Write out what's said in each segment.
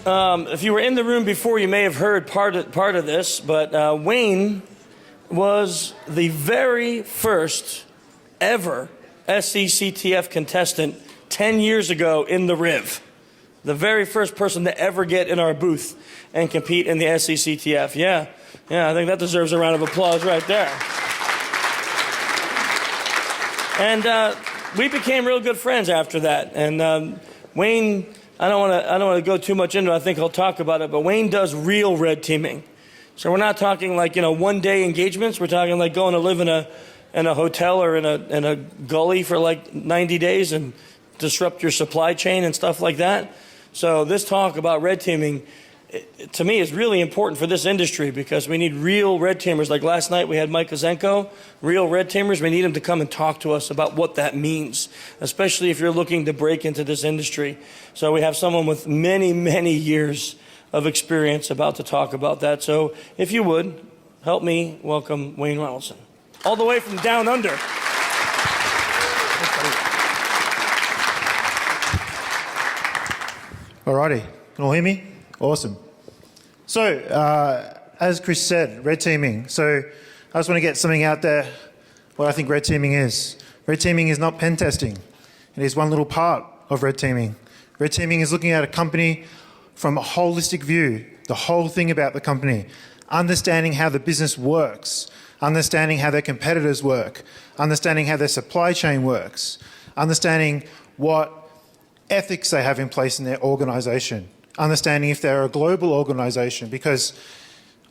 If you were in the room before, you may have heard part of this, but Wayne was the very first ever SCCTF contestant 10 years ago in the Riv. The very first person to ever get in our booth and compete in the SCCTF. Yeah, I think that deserves a round of applause right there. And we became real good friends after that. And Wayne, I don't want to go too much into it. I think I'll talk about it. But Wayne does real red teaming. So we're not talking like, one-day engagements. We're talking like going to live in a hotel or in a gully for like 90 days and disrupt your supply chain and stuff like that. So this talk about red teaming, to me, is really important for this industry because we need real red teamers. Like last night we had Mike Kozenko, real red teamers. We need him to come and talk to us about what that means, especially if you're looking to break into this industry. So we have someone with many, many years of experience about to talk about that. So if you would, help me welcome Wayne Ronaldson, all the way from down under. Alrighty, can all hear me? Awesome. So, as Chris said, red teaming. So, I just want to get something out there, what I think red teaming is. Red teaming is not pen testing. It is one little part of red teaming. Red teaming is looking at a company from a holistic view, the whole thing about the company, understanding how the business works, understanding how their competitors work, understanding how their supply chain works, understanding what ethics they have in place in their organisation, understanding if they're a global organisation, because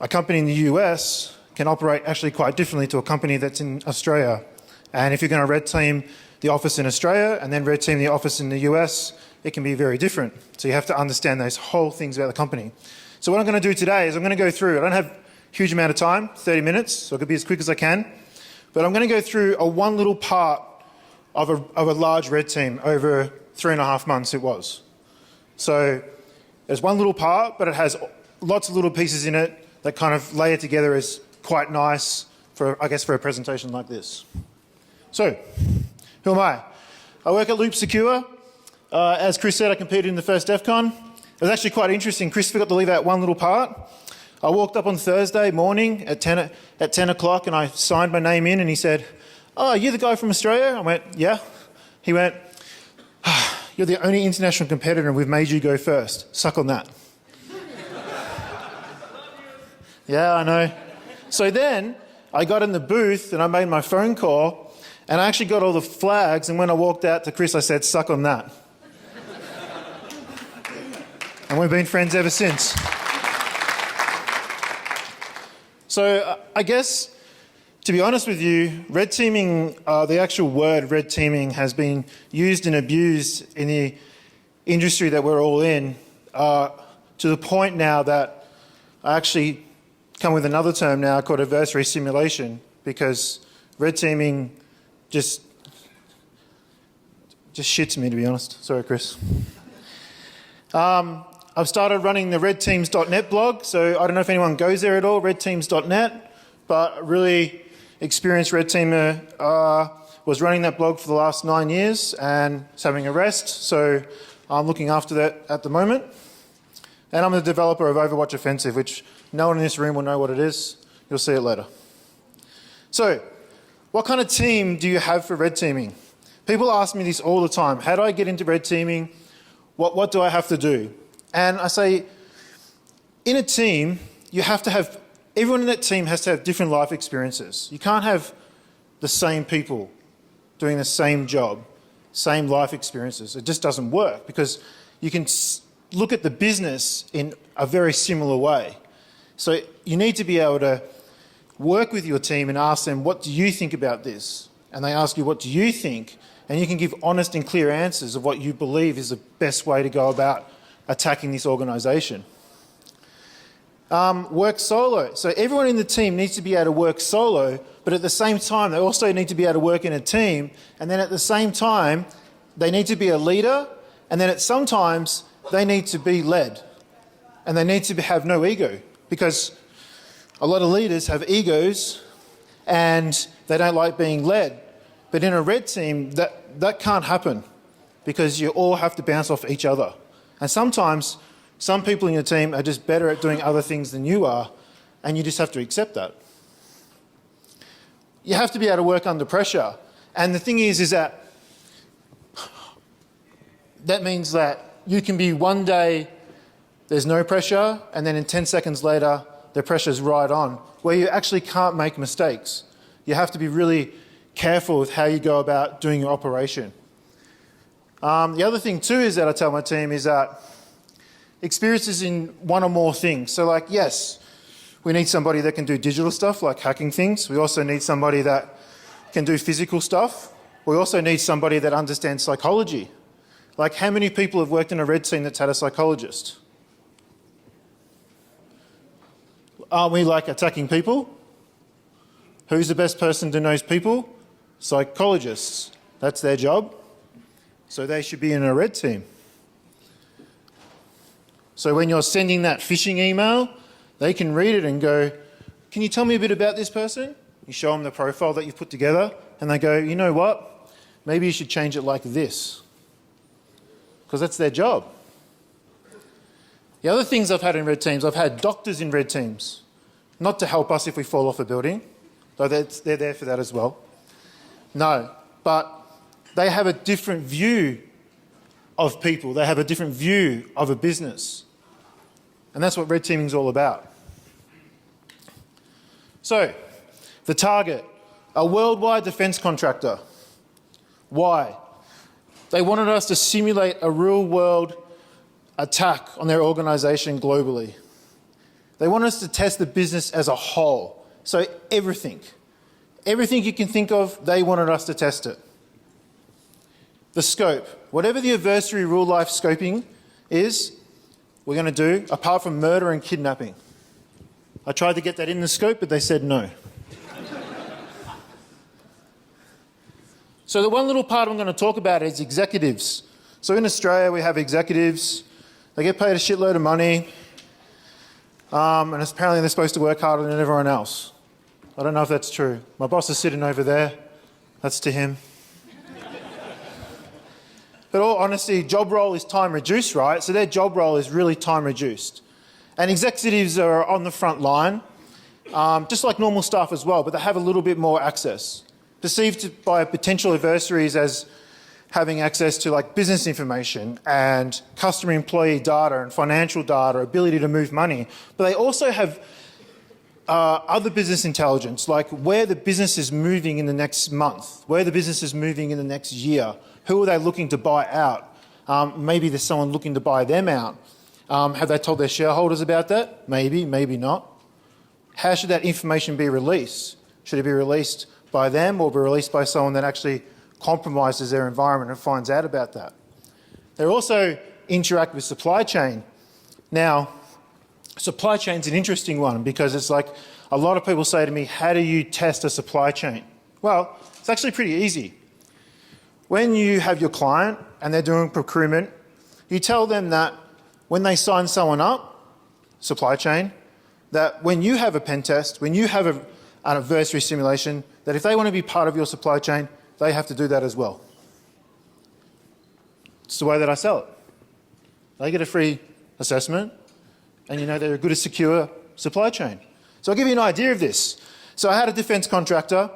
a company in the US can operate actually quite differently to a company that's in Australia. And if you're going to red team the office in Australia and then red team the office in the US, it can be very different. So you have to understand those whole things about the company. So what I'm going to do today is I'm going to go through, I don't have a huge amount of time, 30 minutes, so I could be as quick as I can, but I'm going to go through one little part of a large red team over 3.5 months it was. So there's one little part, but it has lots of little pieces in it that kind of lay it together as quite nice for, I guess, for a presentation like this. So, who am I? I work at Loop Secure. As Chris said, I competed in the first Defcon. It was actually quite interesting. Chris forgot to leave out one little part. I walked up on Thursday morning at 10 o'clock and I signed my name in and he said, "Oh, you're the guy from Australia?" I went, "Yeah." He went, "You're the only international competitor and we've made you go first. Suck on that." Yeah, I know. So then I got in the booth and I made my phone call and I actually got all the flags, and when I walked out to Chris I said, "Suck on that." And we've been friends ever since. So I guess, to be honest with you, red teaming, the actual word red teaming has been used and abused in the industry that we're all in, to the point now that I actually come with another term now called adversary simulation, because red teaming just shits me, to be honest. Sorry, Chris. I've started running the redteams.net blog, so I don't know if anyone goes there at all, redteams.net, but really experienced red teamer, was running that blog for the last 9 years and is having a rest, so I'm looking after that at the moment. And I'm the developer of Overwatch Offensive, which no one in this room will know what it is. You'll see it later. So, what kind of team do you have for red teaming? People ask me this all the time. How do I get into red teaming? What do I have to do? And I say, in a team, you have to have, everyone in that team has to have different life experiences. You can't have the same people doing the same job, same life experiences. It just doesn't work, because you can look at the business in a very similar way. So you need to be able to work with your team and ask them, "What do you think about this?" And they ask you, "What do you think?" And you can give honest and clear answers of what you believe is the best way to go about attacking this organisation. Work solo. So everyone in the team needs to be able to work solo, but at the same time they also need to be able to work in a team, and then at the same time they need to be a leader, and then sometimes they need to be led, and they need to have no ego, because a lot of leaders have egos and they don't like being led. But in a red team, that can't happen, because you all have to bounce off each other. And sometimes Some people in your team are just better at doing other things than you are, and you just have to accept that. You have to be able to work under pressure. And the thing is that means that you can be one day there's no pressure, and then in 10 seconds later, the pressure's right on, where you actually can't make mistakes. You have to be really careful with how you go about doing your operation. The other thing too is that I tell my team is that experience is in one or more things. So like, yes, we need somebody that can do digital stuff like hacking things. We also need somebody that can do physical stuff. We also need somebody that understands psychology. Like, how many people have worked in a red team that's had a psychologist? Aren't we like attacking people? Who's the best person to know people? Psychologists. That's their job. So they should be in a red team. So when you're sending that phishing email, they can read it and go, can you tell me a bit about this person? You show them the profile that you've put together, and they go, you know what? Maybe you should change it like this. Because that's their job. The other things I've had in red teams, I've had doctors in red teams, not to help us if we fall off a building, though they're there for that as well. No, but they have a different view of people. They have a different view of a business. And that's what red teaming is all about. So, the target, a worldwide defence contractor. Why? They wanted us to simulate a real-world attack on their organisation globally. They wanted us to test the business as a whole. So everything you can think of, they wanted us to test it. The scope, whatever the adversary real life scoping is, we're going to do, apart from murder and kidnapping. I tried to get that in the scope, but they said no. So the one little part I'm going to talk about is executives. So in Australia, we have executives. They get paid a shitload of money, and apparently they're supposed to work harder than everyone else. I don't know if that's true. My boss is sitting over there. That's to him. But all honesty, job role is time reduced, right? So their job role is really time reduced. And executives are on the front line, just like normal staff as well, but they have a little bit more access. Perceived by potential adversaries as having access to like business information and customer employee data and financial data, ability to move money. But they also have other business intelligence, like where the business is moving in the next month, where the business is moving in the next year, who are they looking to buy out? Maybe there's someone looking to buy them out. Have they told their shareholders about that? Maybe, maybe not. How should that information be released? Should it be released by them or be released by someone that actually compromises their environment and finds out about that? They also interact with supply chain. Now, supply chain's an interesting one because it's like a lot of people say to me, how do you test a supply chain? Well, it's actually pretty easy. When you have your client and they're doing procurement, you tell them that when they sign someone up, supply chain, that when you have a pen test, when you have an adversary simulation, that if they want to be part of your supply chain, they have to do that as well. It's the way that I sell it. They get a free assessment, and you know they're a good, secure supply chain. So I'll give you an idea of this. So I had a defence contractor,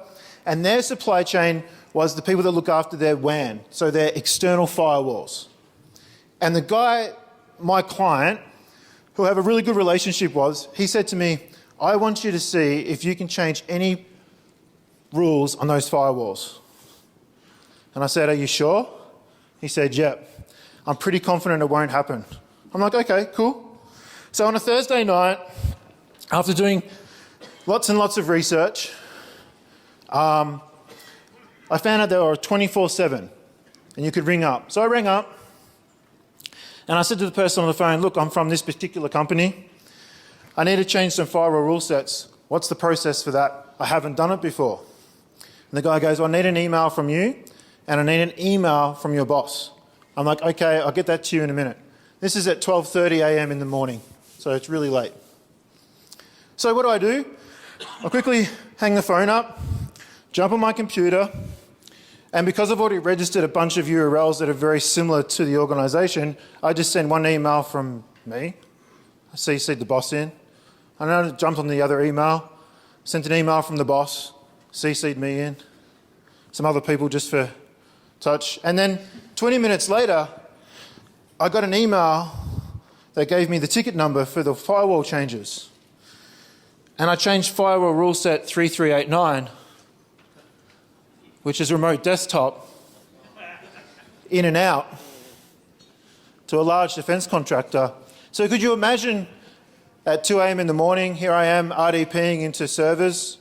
and their supply chain was the people that look after their WAN, so their external firewalls. And the guy, my client, who I have a really good relationship with, he said to me, I want you to see if you can change any rules on those firewalls. And I said, are you sure? He said, yep. I'm pretty confident it won't happen. I'm like, okay, cool. So on a Thursday night, after doing lots and lots of research, I found out they were 24/7 and you could ring up. So I rang up and I said to the person on the phone, look, I'm from this particular company. I need to change some firewall rule sets. What's the process for that? I haven't done it before. And the guy goes, well, I need an email from you and I need an email from your boss. I'm like, okay, I'll get that to you in a minute. This is at 12:30 a.m. in the morning, so it's really late. So what do? I quickly hang the phone up, jump on my computer, and because I've already registered a bunch of URLs that are very similar to the organisation, I just send one email from me. I CC'd the boss in. And then I jumped on the other email, sent an email from the boss, CC'd me in, some other people just for touch. And then 20 minutes later, I got an email that gave me the ticket number for the firewall changes. And I changed firewall rule set 3389, which is remote desktop, in and out, to a large defence contractor. So could you imagine at 2 a.m. in the morning, here I am RDPing into servers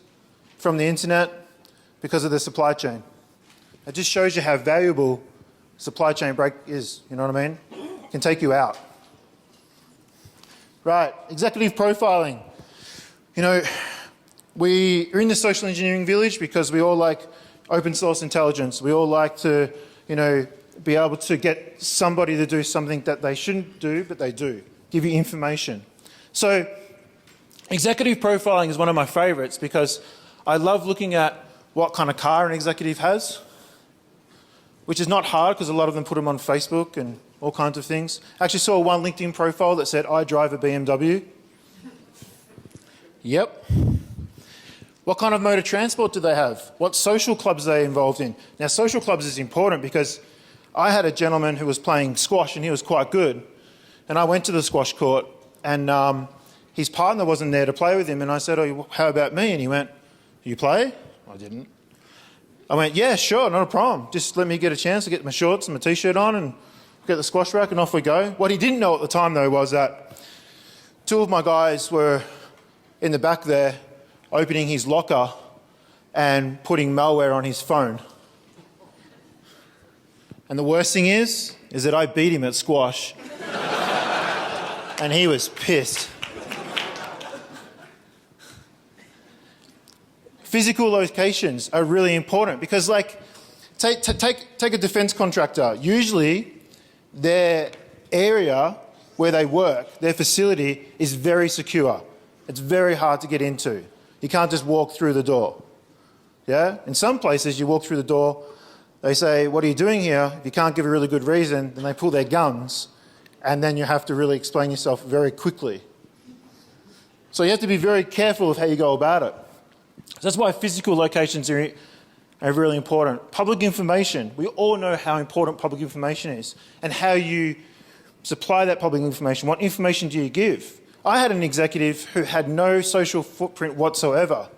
from the internet because of the supply chain. It just shows you how valuable supply chain break is, you know what I mean? It can take you out. Right, executive profiling. You know, we are in the social engineering village because we all like open source intelligence. We all like to, you know, be able to get somebody to do something that they shouldn't do, but they do. Give you information. So executive profiling is one of my favourites because I love looking at what kind of car an executive has, which is not hard because a lot of them put them on Facebook and all kinds of things. I actually saw one LinkedIn profile that said, I drive a BMW. Yep. What kind of mode of transport do they have? What social clubs are they involved in? Now, social clubs is important because I had a gentleman who was playing squash and he was quite good. And I went to the squash court and his partner wasn't there to play with him. And I said, oh, how about me? And he went, you play? I didn't. I went, yeah, sure, not a problem. Just let me get a chance to get my shorts and my T-shirt on and get the squash rack and off we go. What he didn't know at the time, though, was that two of my guys were in the back there opening his locker and putting malware on his phone. And the worst thing is that I beat him at squash and he was pissed. Physical locations are really important because, like, take a defence contractor. Usually their area where they work, their facility, is very secure. It's very hard to get into. You can't just walk through the door. Yeah? In some places, you walk through the door, they say, what are you doing here? If you can't give a really good reason, then they pull their guns, and then you have to really explain yourself very quickly. So you have to be very careful of how you go about it. So that's why physical locations are really important. Public information. We all know how important public information is and how you supply that public information. What information do you give? I had an executive who had no social footprint whatsoever,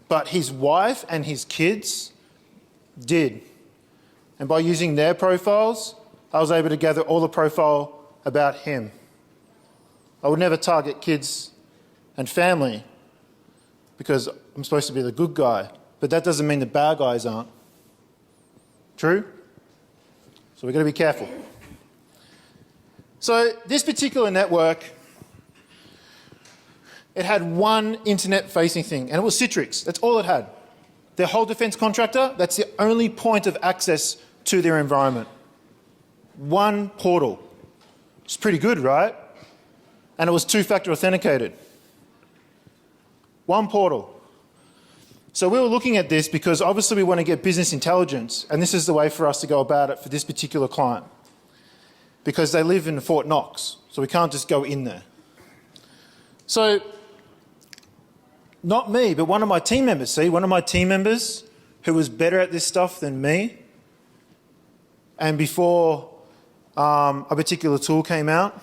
but his wife and his kids did. And by using their profiles, I was able to gather all the profile about him. I would never target kids and family because I'm supposed to be the good guy, but that doesn't mean the bad guys aren't. True? So we've got to be careful. So this particular network, it had one internet-facing thing, and it was Citrix. That's all it had. Their whole defence contractor, that's the only point of access to their environment. One portal. It's pretty good, right? And it was two-factor authenticated. One portal. So we were looking at this because obviously we want to get business intelligence, and this is the way for us to go about it for this particular client. Because they live in Fort Knox, so we can't just go in there. So, not me, but one of my team members, one of my team members who was better at this stuff than me, and before a particular tool came out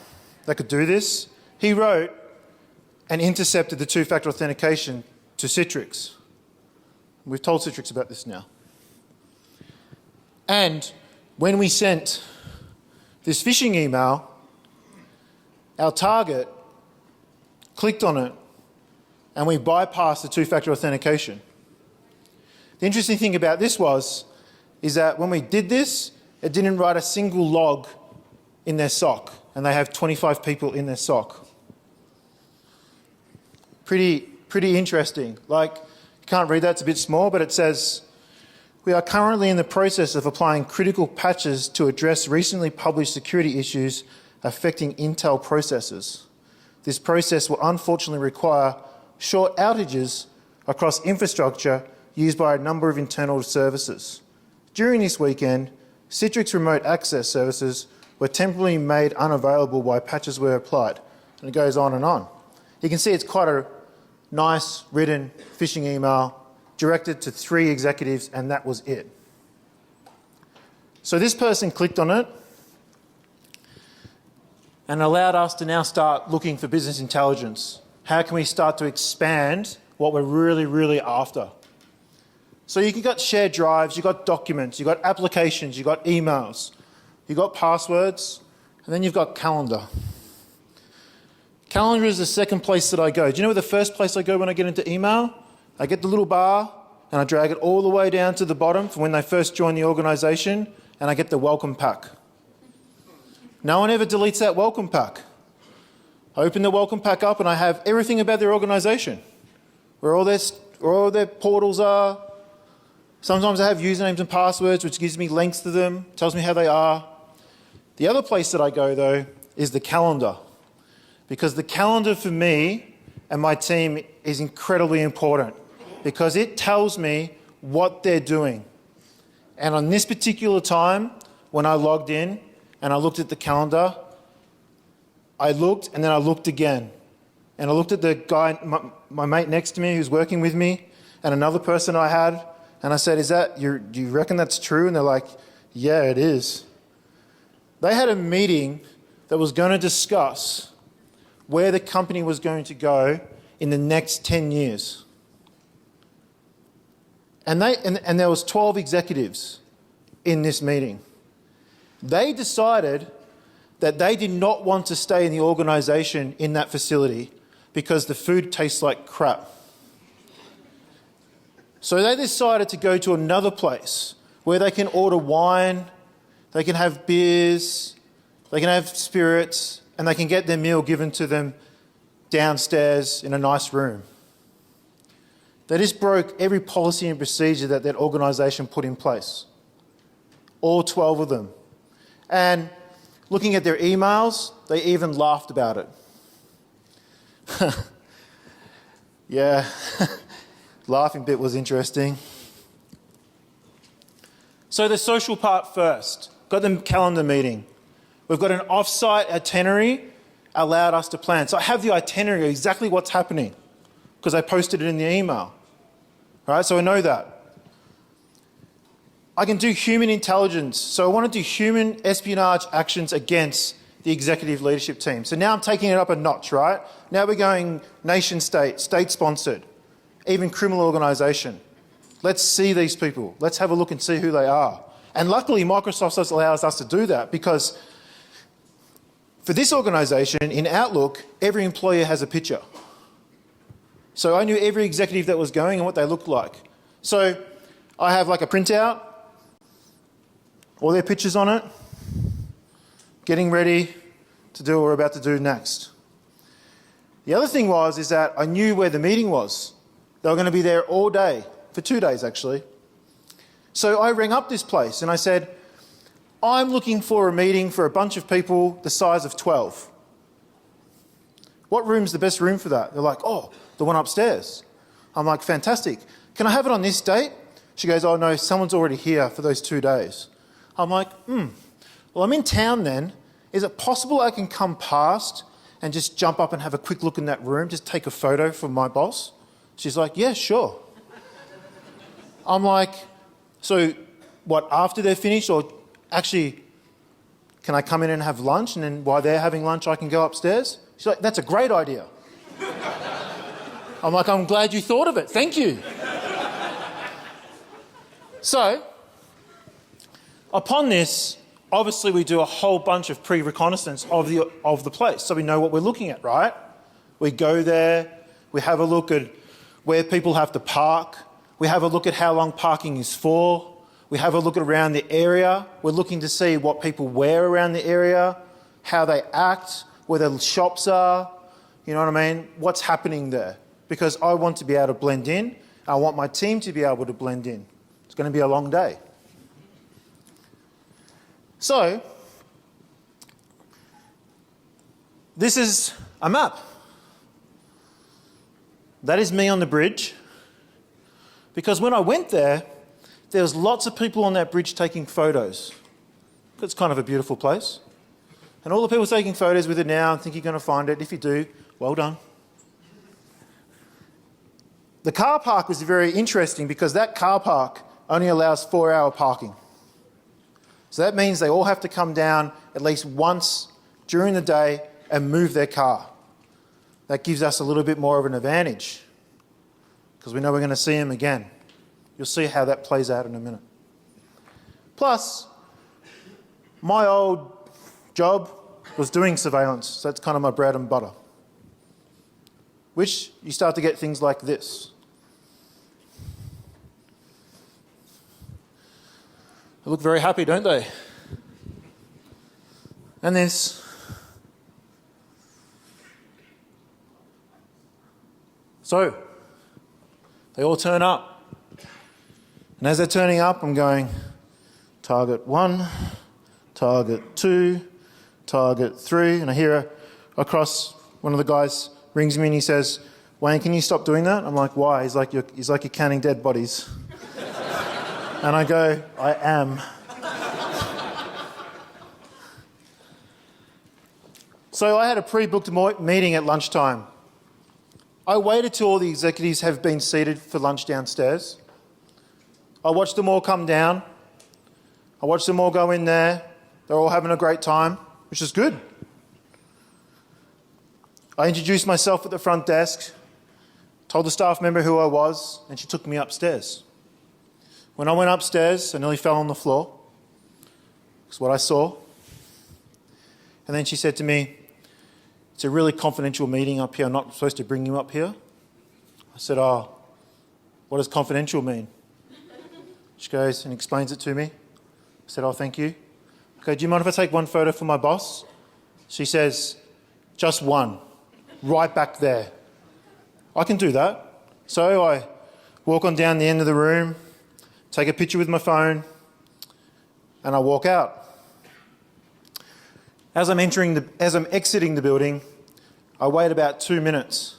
that could do this, he wrote and intercepted the two-factor authentication to Citrix. We've told Citrix about this now. And when we sent this phishing email, our target clicked on it and we bypassed the two-factor authentication. The interesting thing about this is that when we did this, it didn't write a single log in their SOC, and they have 25 people in their SOC. Pretty interesting. Like, you can't read that, it's a bit small, but it says, we are currently in the process of applying critical patches to address recently published security issues affecting Intel processors. This process will unfortunately require short outages across infrastructure used by a number of internal services. During this weekend, Citrix remote access services were temporarily made unavailable while patches were applied. And it goes on and on. You can see it's quite a nice written phishing email directed to 3 executives, and that was it. So this person clicked on it and allowed us to now start looking for business intelligence. How can we start to expand what we're really, really after? So you've got shared drives, you've got documents, you've got applications, you've got emails, you've got passwords, and then you've got calendar. Calendar is the second place that I go. Do you know where the first place I go when I get into email? I get the little bar and I drag it all the way down to the bottom for when they first join the organisation, and I get the welcome pack. No one ever deletes that welcome pack. I open the welcome pack up and I have everything about their organisation, where all their portals are. Sometimes I have usernames and passwords, which gives me links to them, tells me how they are. The other place that I go, though, is the calendar, because the calendar for me and my team is incredibly important, because it tells me what they're doing. And on this particular time, when I logged in and I looked at the calendar, I looked and then I looked again. And I looked at the guy, my mate next to me who's working with me, and another person I had, and I said, do you reckon that's true? And they're like, yeah, it is. They had a meeting that was going to discuss where the company was going to go in the next 10 years. And there was 12 executives in this meeting. They decided that they did not want to stay in the organisation in that facility because the food tastes like crap. So they decided to go to another place where they can order wine, they can have beers, they can have spirits, and they can get their meal given to them downstairs in a nice room. They just broke every policy and procedure that that organisation put in place. All 12 of them. And looking at their emails, they even laughed about it. Yeah, laughing bit was interesting. So the social part first. Got the calendar meeting. We've got an off-site itinerary allowed us to plan. So I have the itinerary of exactly what's happening because I posted it in the email. All right, so I know that. I can do human intelligence. So I want to do human espionage actions against the executive leadership team. So now I'm taking it up a notch, right? Now we're going nation state, state-sponsored, even criminal organisation. Let's see these people. Let's have a look and see who they are. And luckily, Microsoft allows us to do that because for this organisation, in Outlook, every employer has a picture. So I knew every executive that was going and what they looked like. So I have like a printout, all their pictures on it, getting ready to do what we're about to do next. The other thing is that I knew where the meeting was. They were going to be there all day, for 2 days actually. So I rang up this place and I said, I'm looking for a meeting for a bunch of people the size of 12. What room's the best room for that? They're like, oh, the one upstairs. I'm like, fantastic. Can I have it on this date? She goes, oh no, someone's already here for those 2 days. I'm like, well, I'm in town then. Is it possible I can come past and just jump up and have a quick look in that room, just take a photo for my boss? She's like, yeah, sure. I'm like, so what, after they're finished, or actually, can I come in and have lunch, and then while they're having lunch I can go upstairs? She's like, that's a great idea. I'm like, I'm glad you thought of it, thank you. So, upon this, obviously we do a whole bunch of pre-reconnaissance of the place, so we know what we're looking at, right? We go there, we have a look at where people have to park, we have a look at how long parking is for, we have a look at around the area, we're looking to see what people wear around the area, how they act, where the shops are, you know what I mean? What's happening there? Because I want to be able to blend in, I want my team to be able to blend in. It's going to be a long day. So, this is a map. That is me on the bridge. Because when I went there, there was lots of people on that bridge taking photos. It's kind of a beautiful place. And all the people taking photos with it now and think you're going to find it. If you do, well done. The car park was very interesting because that car park only allows 4-hour parking. So that means they all have to come down at least once during the day and move their car. That gives us a little bit more of an advantage because we know we're going to see them again. You'll see how that plays out in a minute. Plus, my old job was doing surveillance, so that's kind of my bread and butter. Which you start to get things like this. They look very happy, don't they? And this. So, they all turn up. And as they're turning up, I'm going, target 1, target 2, target 3, and I hear across, one of the guys rings me and he says, Wayne, can you stop doing that? I'm like, why? He's like, you're counting dead bodies. And I go, I am. So I had a pre-booked meeting at lunchtime. I waited till all the executives have been seated for lunch downstairs. I watched them all come down. I watched them all go in there. They're all having a great time, which is good. I introduced myself at the front desk, told the staff member who I was, and she took me upstairs. When I went upstairs, I nearly fell on the floor. That's what I saw. And then she said to me, it's a really confidential meeting up here. I'm not supposed to bring you up here. I said, oh, what does confidential mean? She goes and explains it to me. I said, oh, thank you. Okay, do you mind if I take one photo for my boss? She says, just one, right back there. I can do that. So I walk on down the end of the room, take a picture with my phone, and I walk out. As I'm exiting the building, I wait about 2 minutes,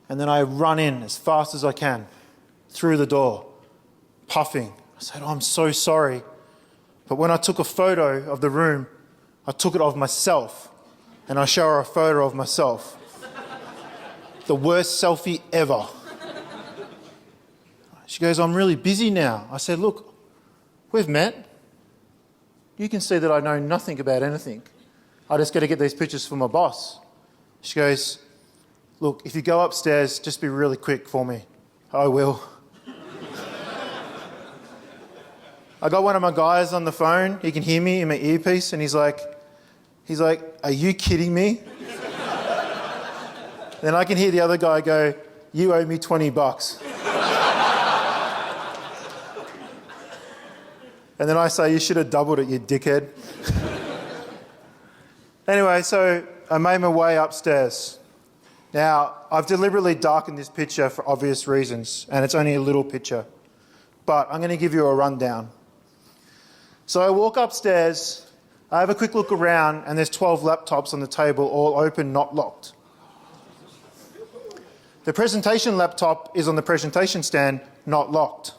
and then I run in as fast as I can through the door, puffing. I said, oh, I'm so sorry. But when I took a photo of the room, I took it of myself, and I show her a photo of myself. The worst selfie ever. She goes, I'm really busy now. I said, look, we've met. You can see that I know nothing about anything. I just got to get these pictures for my boss. She goes, look, if you go upstairs, just be really quick for me. I will. I got one of my guys on the phone. He can hear me in my earpiece, and he's like, are you kidding me? Then I can hear the other guy go, you owe me $20. And then I say, you should have doubled it, you dickhead. Anyway, so I made my way upstairs. Now, I've deliberately darkened this picture for obvious reasons, and it's only a little picture. But I'm going to give you a rundown. So I walk upstairs, I have a quick look around, and there's 12 laptops on the table, all open, not locked. The presentation laptop is on the presentation stand, not locked.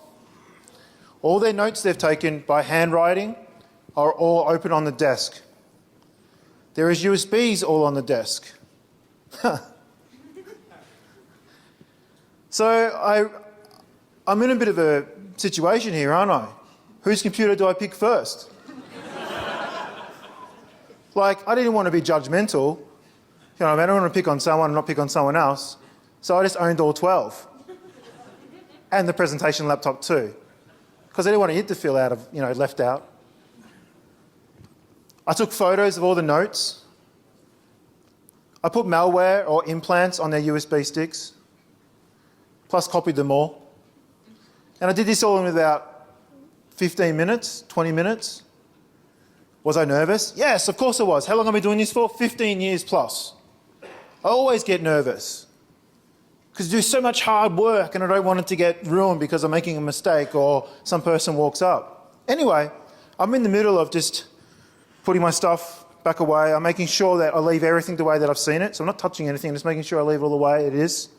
All their notes they've taken by handwriting are all open on the desk. There is USBs all on the desk. So I'm in a bit of a situation here, aren't I? Whose computer do I pick first? Like, I didn't want to be judgmental. You know, I don't want to pick on someone and not pick on someone else. So I just owned all 12. And the presentation laptop too. Because I didn't want it to feel out of, left out. I took photos of all the notes. I put malware or implants on their USB sticks, plus copied them all. And I did this all in about 15 minutes, 20 minutes. Was I nervous? Yes, of course I was. How long have I been doing this for? 15 years plus. I always get nervous because I do so much hard work and I don't want it to get ruined because I'm making a mistake or some person walks up. Anyway, I'm in the middle of just putting my stuff back away. I'm making sure that I leave everything the way that I've seen it. So I'm not touching anything, I'm just making sure I leave it all the way it is.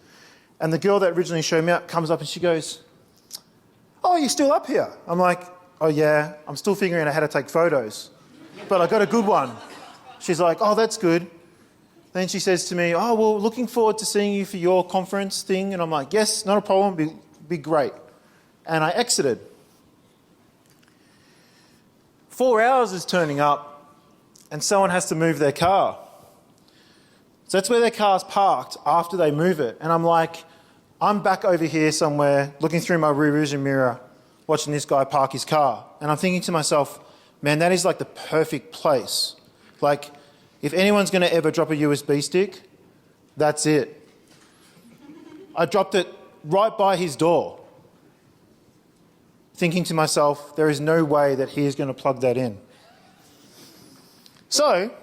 And the girl that originally showed me up comes up and she goes, oh, you're still up here? I'm like, oh yeah, I'm still figuring out how to take photos. But I got a good one. she's like, oh, that's good. Then she says to me, oh, well, looking forward to seeing you for your conference thing. And I'm like, yes, not a problem, be great. And I exited. 4 hours is turning up and someone has to move their car. So that's where their car's parked after they move it. And I'm like, I'm back over here somewhere looking through my rear vision mirror watching this guy park his car. And I'm thinking to myself, man, that is like the perfect place. Like, if anyone's going to ever drop a USB stick, that's it. I dropped it right by his door, thinking to myself, there is no way that he is going to plug that in. So,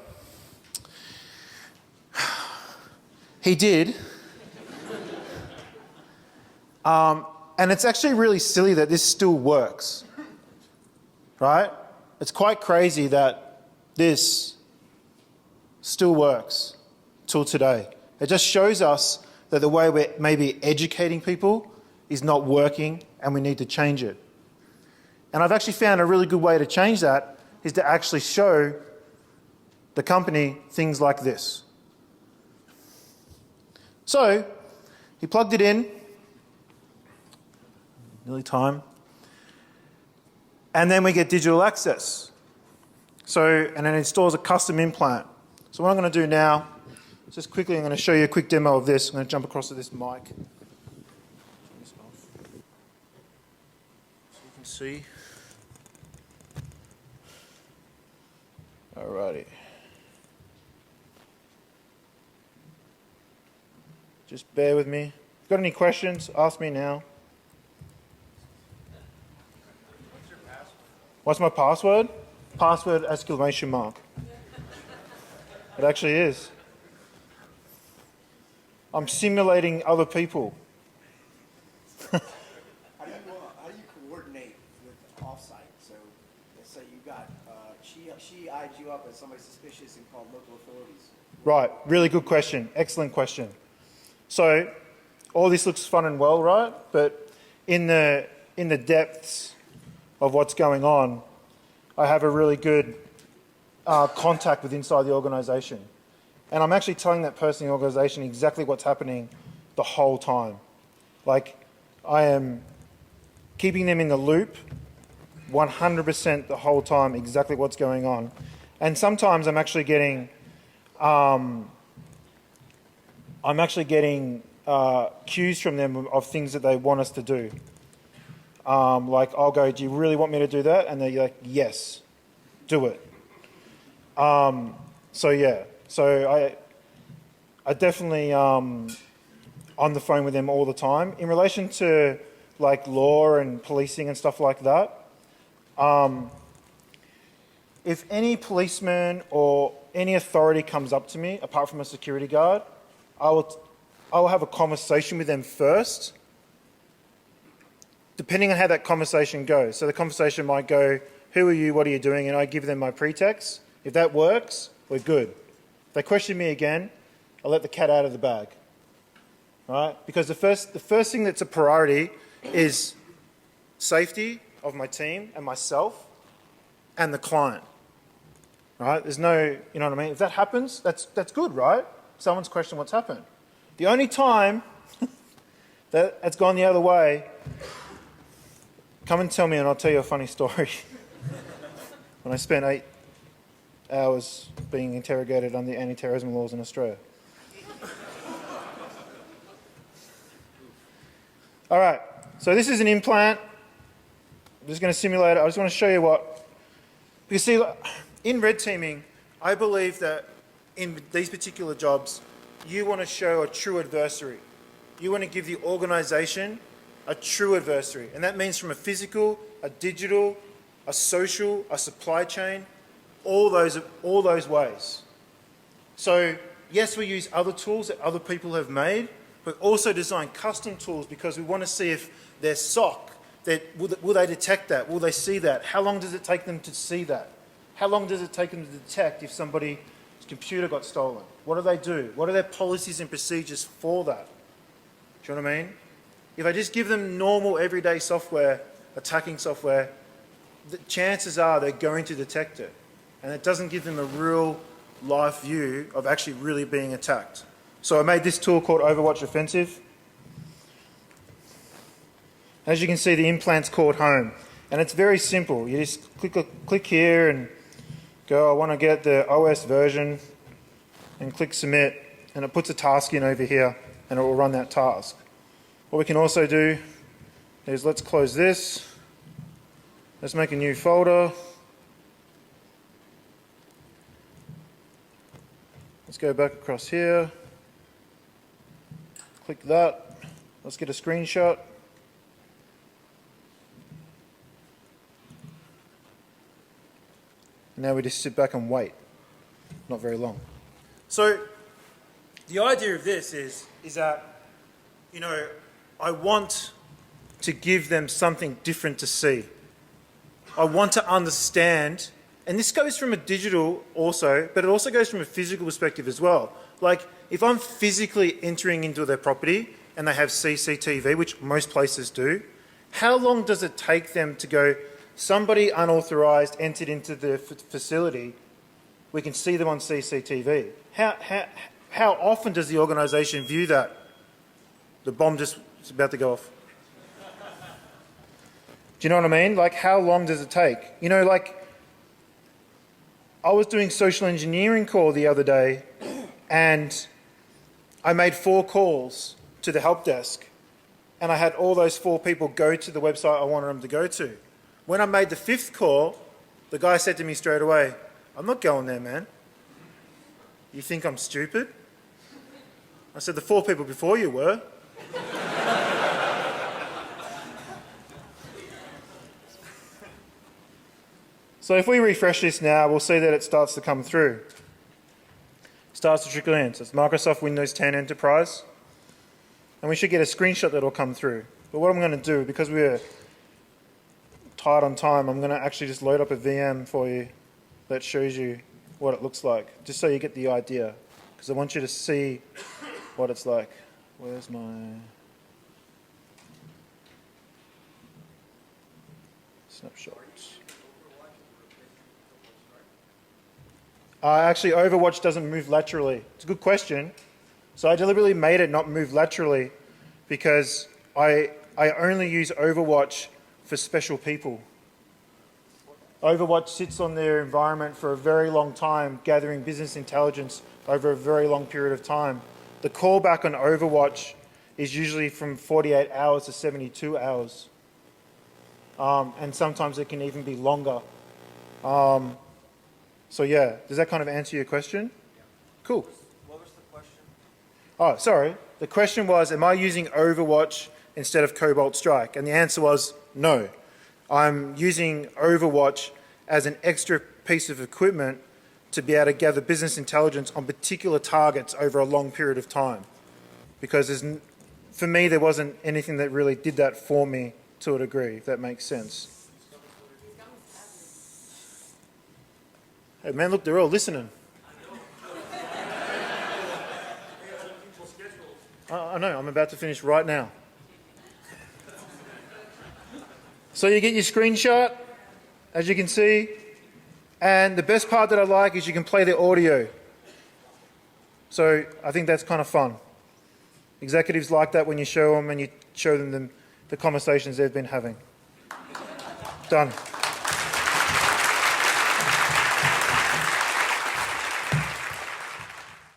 he did. And it's actually really silly that this still works, right? It's quite crazy that this still works till today. It just shows us that the way we're maybe educating people is not working and we need to change it. And I've actually found a really good way to change that is to actually show the company things like this. So, he plugged it in, nearly time, and then we get digital access. So, and it installs a custom implant. So what I'm going to do now, just quickly, I'm going to show you a quick demo of this. I'm going to jump across to this mic. Turn this off. So you can see. Alrighty. Just bear with me. If you've got any questions, ask me now. What's my password? Password exclamation mark. It actually is. I'm simulating other people. How do you coordinate with offsite? So let's say you got, she eyed you up as somebody suspicious and called local authorities. Right, really good question. Excellent question. So all this looks fun and well, right? But in the depths of what's going on, I have a really good contact with inside the organisation. And I'm actually telling that person in the organisation exactly what's happening the whole time. Like, I am keeping them in the loop 100% the whole time, exactly what's going on. And sometimes I'm actually getting cues from them of things that they want us to do. Like, I'll go, do you really want me to do that? And they're like, yes, do it. So yeah, so I definitely on the phone with them all the time. In relation to like law and policing and stuff like that, if any policeman or any authority comes up to me, apart from a security guard, I will have a conversation with them first, depending on how that conversation goes. So the conversation might go, who are you, what are you doing? And I give them my pretext. If that works, we're good. If they question me again, I'll let the cat out of the bag, right? Because the first thing that's a priority is safety of my team and myself and the client, right? There's no, you know what I mean? If that happens, that's good, right? Someone's questioned what's happened. The only time that's gone the other way, come and tell me and I'll tell you a funny story. When I spent 8 hours being interrogated under the anti-terrorism laws in Australia. All right, so this is an implant. I'm just going to simulate it. I just want to show you what, because see, in red teaming, I believe that in these particular jobs, you want to show a true adversary. You want to give the organisation a true adversary. And that means from a physical, a digital, a social, a supply chain, all those ways. So yes, we use other tools that other people have made, but also design custom tools because we want to see if their SOC, will they detect that? Will they see that? How long does it take them to see that? How long does it take them to detect if somebody's computer got stolen? What do they do? What are their policies and procedures for that? Do you know what I mean? If I just give them normal everyday software, attacking software, the chances are they're going to detect it. And it doesn't give them a real life view of actually really being attacked. So I made this tool called Overwatch Offensive. As you can see, the implant's called home. And it's very simple. You just click here and go, I want to get the OS version, and click submit, and it puts a task in over here, and it will run that task. What we can also do is let's close this. Let's make a new folder. Let's go back across here. Click that. Let's get a screenshot. Now we just sit back and wait. Not very long. So the idea of this is that, you know, I want to give them something different to see. I want to understand, and this goes from a digital also, but it also goes from a physical perspective as well. Like, if I'm physically entering into their property and they have CCTV, which most places do, how long does it take them to go, somebody unauthorised entered into the facility, we can see them on CCTV? How often does the organisation view that? The bomb just is about to go off. Do you know what I mean? Like, how long does it take? You know, like, I was doing social engineering call the other day, and I made 4 calls to the help desk, and I had all those 4 people go to the website I wanted them to go to. When I made the 5th call, the guy said to me straight away, I'm not going there, man. You think I'm stupid? I said, the 4 people before you were. So if we refresh this now, we'll see that it starts to come through. Starts to trickle in. So it's Microsoft Windows 10 Enterprise. And we should get a screenshot that will come through. But what I'm going to do, because we're tight on time, I'm going to actually just load up a VM for you that shows you what it looks like, just so you get the idea. Because I want you to see what it's like. Where's my snapshot? Actually, Overwatch doesn't move laterally. It's a good question. So I deliberately made it not move laterally because I only use Overwatch for special people. Overwatch sits on their environment for a very long time, gathering business intelligence over a very long period of time. The callback on Overwatch is usually from 48 hours to 72 hours. And sometimes it can even be longer. So yeah, does that kind of answer your question? Yeah. Cool. What was the question? Oh, sorry. The question was, am I using Overwatch instead of Cobalt Strike? And the answer was no. I'm using Overwatch as an extra piece of equipment to be able to gather business intelligence on particular targets over a long period of time. Because for me, there wasn't anything that really did that for me to a degree, if that makes sense. Hey man, look, they're all listening. I know, I'm about to finish right now. So you get your screenshot, as you can see, and the best part that I like is you can play the audio. So I think that's kind of fun. Executives like that when you show them and you show them the conversations they've been having. Done.